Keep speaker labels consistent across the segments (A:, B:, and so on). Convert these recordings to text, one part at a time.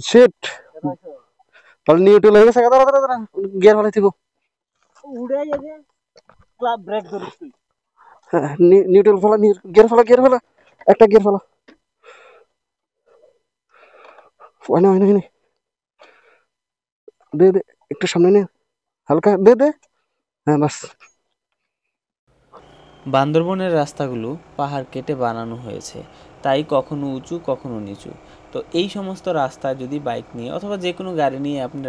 A: Sheet তাহলে neutral হয়ে গেছে দাঁড়া দাঁড়া দাঁড়া গিয়ার ফেলে দিব
B: উড়ে গেছে ক্লাব ব্রেক ধরিস তুই
A: নিউট্রাল ফেলা গিয়ার ফেলা একটা গিয়ার ফেলা হয় না দে দে একটু সামনে নে হালকা দে দে হ্যাঁ বাস।
C: বান্দরবনের রাস্তাগুলো পাহাড় কেটে বানানো হয়েছে, তাই কখনো উঁচু কখনো নিচু। তো এই সমস্ত রাস্তায় যদি বাইক নিয়ে অথবা যে কোনো গাড়ি নিয়ে আপনি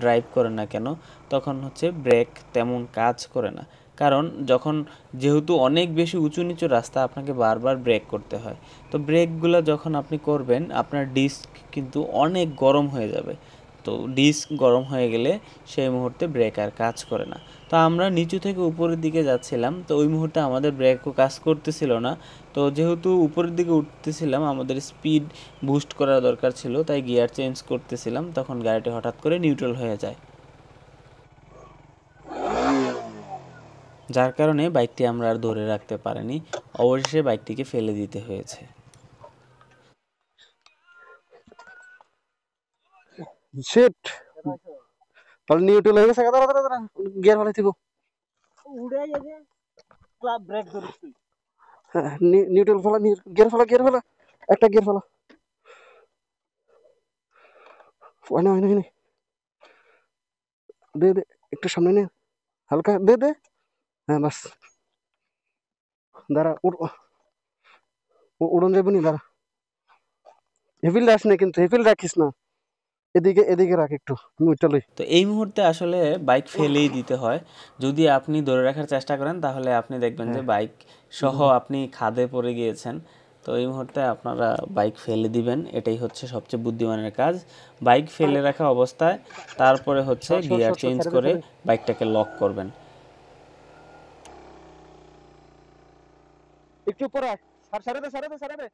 C: ড্রাইভ করেন না কেন, তখন হচ্ছে ব্রেক তেমন কাজ করে না। কারণ যেহেতু অনেক বেশি উঁচু নিচু রাস্তা, আপনাকে বারবার ব্রেক করতে হয়। তো ব্রেকগুলো যখন আপনি করবেন, আপনার ডিস্ক কিন্তু অনেক গরম হয়ে যাবে। তো ডিস্ক গরম হয়ে গেলে সেই মুহূর্তে ব্রেক আর কাজ করে না। তো আমরা নিচু থেকে উপরের দিকে যাচ্ছিলাম, তো ওই মুহূর্তে আমাদের ব্রেকও কাজ করতেছিল না। তো যেহেতু উপরের দিকে উঠতেছিলাম, আমাদের স্পিড বুস্ট করা দরকার ছিল, তাই গিয়ার চেঞ্জ করতেছিলাম, তখন গাড়িটি হঠাৎ করে নিউট্রাল হয়ে যায়, যার কারণে বাইকটি আমরা আর ধরে রাখতে পারিনি। অবশেষে বাইকটিকে ফেলে দিতে হয়েছে।
A: শিট তাহলে নিউট্রাল হয়ে গেছে দাঁড়া দাঁড়া দাঁড়া গিয়ার ফেলে দিব
B: উড়ে গেছে ক্লাব ব্রেক ধরিস তুই
A: নিউট্রাল ফেলা গিয়ার ফেলা একটা গিয়ার ফেলা হয় না দে দে একটু সামনে নে হালকা দে দে হ্যাঁ বাস। দাঁড়া উড়ন যাবো নি দাঁড়া হেফিল রাখিস না কিন্তু হেফিল রাখিস না এদিকে রাখ একটু আমি ওইটা লই।
C: তো এই মুহূর্তে আসলে বাইক ফেলেই দিতে হয়। যদি আপনি ধরে রাখার চেষ্টা করেন, তাহলে আপনি দেখবেন যে বাইক সহ আপনি খাদে পড়ে গিয়েছেন। তো এই মুহূর্তে আপনারা বাইক ফেলে দিবেন, এটাই হচ্ছে সবচেয়ে বুদ্ধিমানের কাজ। বাইক ফেলে রাখা অবস্থায় তারপরে হচ্ছে গিয়ার চেঞ্জ করে বাইকটাকে লক করবেন।
A: একটু পরে সারে দে